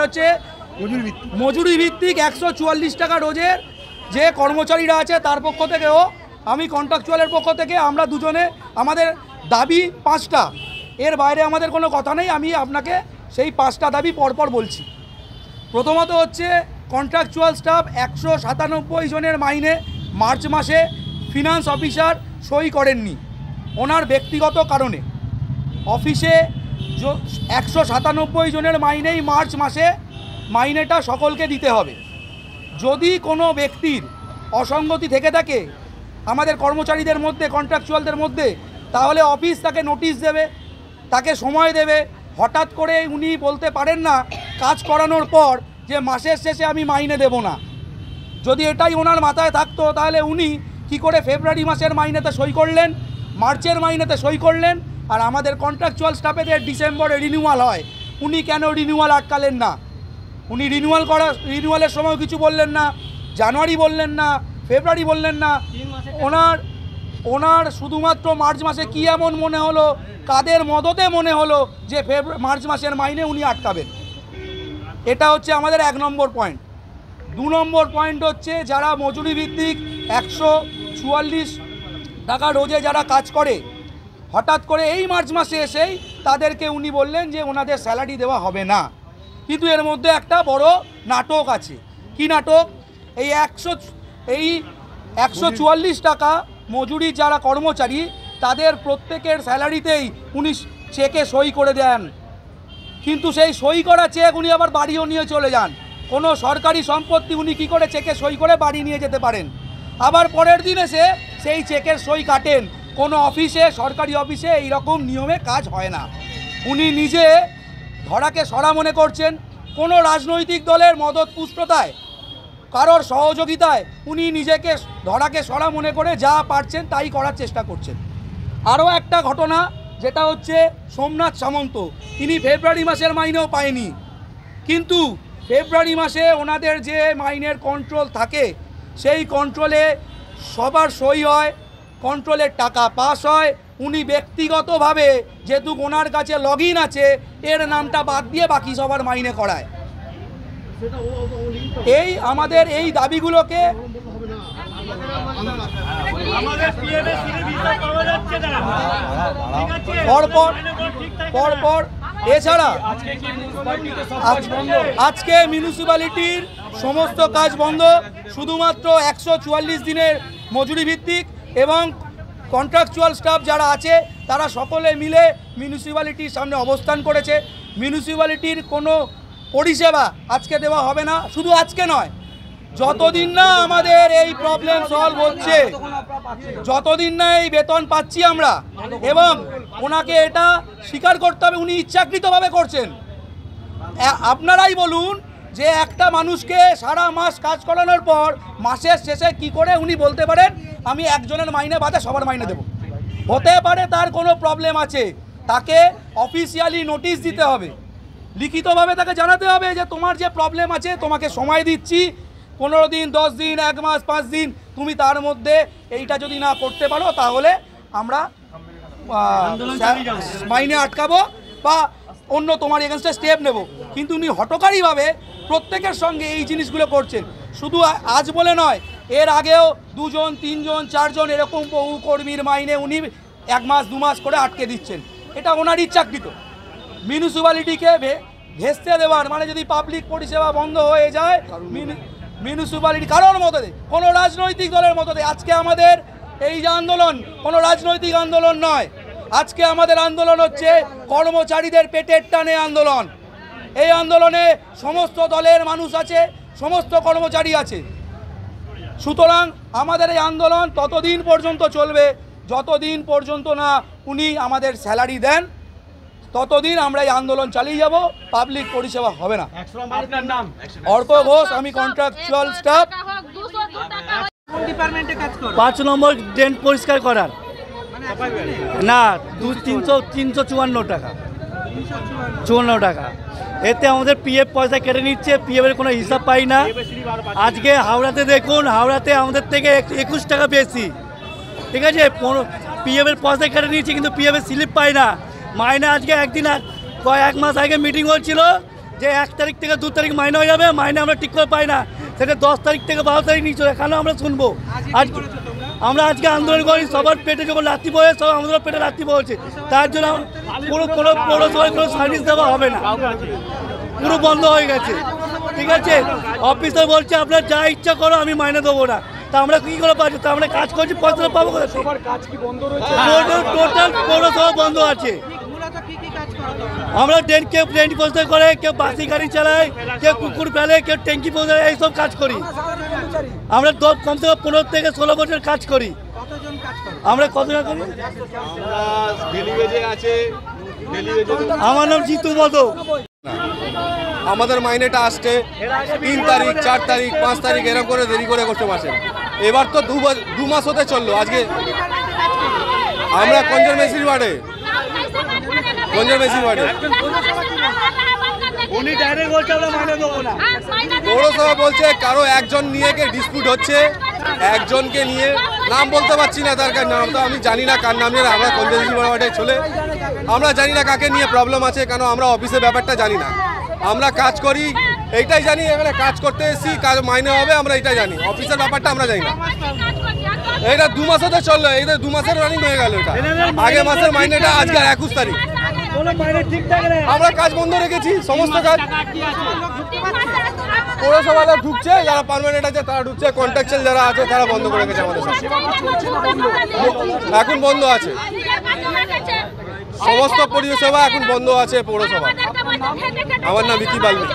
হচ্ছে মজুরি ভিত্তিক 144 টাকা রোজের যে কর্মচারীরা আছে তার পক্ষ থেকেও, আমি কন্ট্রাকচুয়ালের পক্ষ থেকে, আমরা দুজনে আমাদের দাবি 5টা, এর বাইরে আমাদের কোনো কথা নেই। আমি আপনাকে সেই 5টা দাবি পরপর বলছি। প্রথমত হচ্ছে কন্ট্রাকচুয়াল স্টাফ 197 জনের মাইনে মার্চ মাসে ফিনান্স অফিসার সই করেননি ওনার ব্যক্তিগত কারণে। অফিসে 197 জনের মাইনেই মার্চ মাসে মাইনেটা সকলকে দিতে হবে। যদি কোনো ব্যক্তির অসঙ্গতি থেকে থাকে আমাদের কর্মচারীদের মধ্যে, কন্ট্রাকচুয়ালদের মধ্যে, তাহলে অফিস তাকে নোটিশ দেবে, তাকে সময় দেবে। হঠাৎ করে উনি বলতে পারেন না কাজ করানোর পর যে মাসের শেষে আমি মাইনে দেব না। যদি এটাই ওনার মাথায় থাকতো তাহলে উনি কি করে ফেব্রুয়ারি মাসের মাইনেতে সই করলেন, মার্চের মাইনেতে সই করলেন, আর আমাদের কন্ট্রাকচুয়াল স্টাফেদের ডিসেম্বরে রিনিউয়াল হয়, উনি কেন রিনিউয়াল আটকালেন না? উনি রিনিউয়ালের সময় কিছু বললেন না, জানুয়ারি বললেন না, ফেব্রুয়ারি বললেন না। ওনার শুধুমাত্র মার্চ মাসে কী এমন মনে হলো, কাদের মদতে মনে হলো যে মার্চ মাসের মাইনে উনি আটকাবেন? এটা হচ্ছে আমাদের 1 নম্বর পয়েন্ট। 2 নম্বর পয়েন্ট হচ্ছে যারা মজুরি ভিত্তিক 144 টাকা রোজে যারা কাজ করে, হঠাৎ করে এই মার্চ মাসে এসেই তাদেরকে উনি বললেন যে ওনাদের স্যালারি দেওয়া হবে না। কিন্তু এর মধ্যে একটা বড় নাটক আছে। কি নাটক? এই 144 টাকা মজুরি যারা কর্মচারী তাদের প্রত্যেকের স্যালারিতেই উনি চেকে সই করে দেন, কিন্তু সেই সই করা চেক উনি আবার বাড়িও নিয়ে চলে যান। কোনো সরকারি সম্পত্তি উনি কী করে চেকে সই করে বাড়ি নিয়ে যেতে পারেন? আবার পরের দিন এসে সেই চেকের সই কাটেন। কোনো অফিসে, সরকারি অফিসে এই রকম নিয়মে কাজ হয় না। উনি নিজে ধরাকে সরা মনে করছেন। কোনো রাজনৈতিক দলের মদতপুষ্টতায়, কারোর সহযোগিতায় উনি নিজেকে ধরাকে সরা মনে করে যা পারছেন তাই করার চেষ্টা করছেন। আরও একটা ঘটনা যেটা হচ্ছে সোমনাথ সামন্ত, তিনি ফেব্রুয়ারি মাসের মাইনেও পায়নি, কিন্তু ফেব্রুয়ারি মাসে ওনাদের যে মাইনের কন্ট্রোল থাকে সেই কন্ট্রোলে সবার সই হয়, কন্ট্রোলের টাকা পাস হয়। উনি ব্যক্তিগতভাবে যেহেতু ওনার কাছে লগ ইন আছে, এর নামটা বাদ দিয়ে বাকি সবার মাইনে করায়। এই আমাদের এই দাবিগুলোকে পরপর এছাড়া আজকে মিউনিসিপ্যালিটির সমস্ত কাজ বন্ধ, শুধুমাত্র 144 দিনের মজুরি ভিত্তিক এবং কন্ট্রাকচুয়াল স্টাফ যারা আছে তারা সকলে মিলে মিউনিসিপ্যালিটির সামনে অবস্থান করেছে। মিউনিসিপ্যালিটির কোনো পরিষেবা আজকে দেওয়া হবে না। শুধু আজকে নয়, যতদিন না আমাদের এই প্রবলেম সলভ হচ্ছে, যতদিন না এই বেতন পাচ্ছি আমরা, এবং ওনাকে এটা স্বীকার করতে হবে উনি ইচ্ছাকৃতভাবে করছেন। আপনারাই বলুন যে একটা মানুষকে সারা মাস কাজ করানোর পর মাসের শেষে কি করে উনি বলতে পারেন আমি একজনের মাইনে বাদে সবার মাইনে দেব? হতে পারে তার কোনো প্রবলেম আছে, তাকে অফিসিয়ালি নোটিশ দিতে হবে, লিখিতভাবে তাকে জানাতে হবে যে তোমার যে প্রবলেম আছে তোমাকে সময় দিচ্ছি 15 দিন, 10 দিন, 1 মাস, 5 দিন, তুমি তার মধ্যে এইটা যদি না করতে পারো তাহলে আমরা মাইনে আটকাবো বা অন্য তোমার এগেনস্টে স্টেপ নেব। কিন্তু উনি হঠকারীভাবে প্রত্যেকের সঙ্গে এই জিনিসগুলো করছেন। শুধু আজ বলে নয়, এর আগেও 2 জন, 3 জন, 4 জন এরকম বহু কর্মীর মাইনে উনি 1 মাস 2 মাস করে আটকে দিচ্ছেন। এটা ওনার ইচ্ছাকৃত। মিউনিসিপ্যালিটিকে ভেস্তে দেওয়ার মানে যদি পাবলিক পরিষেবা বন্ধ হয়ে যায় মিউনিসিপ্যালিটি কারোর মদতে, কোনো রাজনৈতিক দলের মদতে, আজকে আমাদের এই যে আন্দোলন কোনো রাজনৈতিক আন্দোলন নয়, আজকে আমাদের আন্দোলন হচ্ছে কর্মচারীদের পেটের টানে আন্দোলন। এই আন্দোলনে সমস্ত দলের মানুষ আছে, সমস্ত কর্মচারী আছে। সুতরাং আমাদের এই আন্দোলন ততদিন পর্যন্ত চলবে যতদিন পর্যন্ত না উনি আমাদের স্যালারি দেন, ততদিন আমরা এই আন্দোলন চালিয়ে যাব। পাবলিক পরিষেবা হবে না। আপনার নাম? অর্ক ঘোষ, আমি কন্ট্রাকচুয়াল স্টাফ। 5 নম্বর ড্রেন পরিষ্কার করার না 354 টাকা, 54 টাকা। এতে আমাদের পিএফ পয়সা কেটে নিচ্ছে, পিএফের কোনো হিসাব পাই না। আজকে হাওড়াতে দেখুন, হাওড়াতে আমাদের থেকে 21 টাকা বেশি, ঠিক আছে। পিএফের পয়সা কেটে নিচ্ছে কিন্তু পিএফের স্লিপ পাই না। মাইনে আজকে 1 মাস আগে মিটিং হচ্ছিল, যে 1 তারিখ থেকে 2 তারিখ মাইনে হয়ে যাবে, মাইনে আমরা ঠিক করে পাই না, সেটা 10 তারিখ থেকে 12 তারিখ নিয়ে চলে, কেন আমরা শুনবো? আজ আমরা আজকে আন্দোলন করি, সবার পেটে যখন লাথি পড়ে, সব আমাদের পেটে লাথি পড়ছে, তার জন্য পুরো কোনো পৌরসভায় কোনো সার্ভিস দেওয়া হবে না, পুরো বন্ধ হয়ে গেছে। ঠিক আছে, অফিসার বলছে আপনার যা ইচ্ছা করো, আমি মাইনে দেবো না। তা আমরা কী করে পাচ্ছি? তা আমরা কাজ করছি, পয়সাটা পাবো কোথায়? টোটাল পৌরসভা বন্ধ আছে। আমরা কেউ ট্রেন পরিষ্কার করে, কেউ বাসি গাড়ি চালায়, কেউ কুকুর ফেলে, কেউ ট্যাঙ্কি পৌঁছায়, এইসব কাজ করি। আমরা কমসে কম 15 থেকে 16 বছর কাজ করি। আমরা কতজন করি? আমার নাম জিতু মদক। আমাদের মাইনেটা আসছে 3 তারিখ, 4 তারিখ, 5 তারিখ এরকম করে দেরি করে করতে পারছেন। এবার তো 2 মাস হতে চললো। আজকে আমরা কনজারভেন্সি ওয়ার্ডে পৌরসভা বলছে কারো একজন নিয়ে ডিসপিউট হচ্ছে, একজনকে নিয়ে নাম বলতে পারছি না, তার নাম তো আমি জানি না কার নাম নিয়ে। আমরা কনজারভেন্সি ওয়ার্ডে চলে, আমরা জানি না কাকে নিয়ে প্রবলেম আছে, কেন আমরা অফিসের ব্যাপারটা জানি না। আমরা কাজ করি এইটাই জানি, এখানে কাজ করতে এসেছি, কাজ মাইনে হবে আমরা এটাই জানি, অফিসের ব্যাপারটা আমরা জানি না। এটা 2 মাস হতে চললো, এই 2 মাসের রানিং হয়ে গেল। এটা আগে মাসের মাইনেটা, আজকে 21 তারিখ। আমরা কাজ বন্ধ রেখেছি, সমস্ত কাজ। পৌরসভাটা ঢুকছে, যারা পার্মানেন্ট আছে তারা ঢুকছে, কন্ট্রাকচুয়াল যারা আছে তারা বন্ধ করে রেখেছে। আমাদের এখন বন্ধ আছে, সমস্ত পরিষেবা এখন বন্ধ আছে পৌরসভা। আমার নাম বিকি বাল্মী।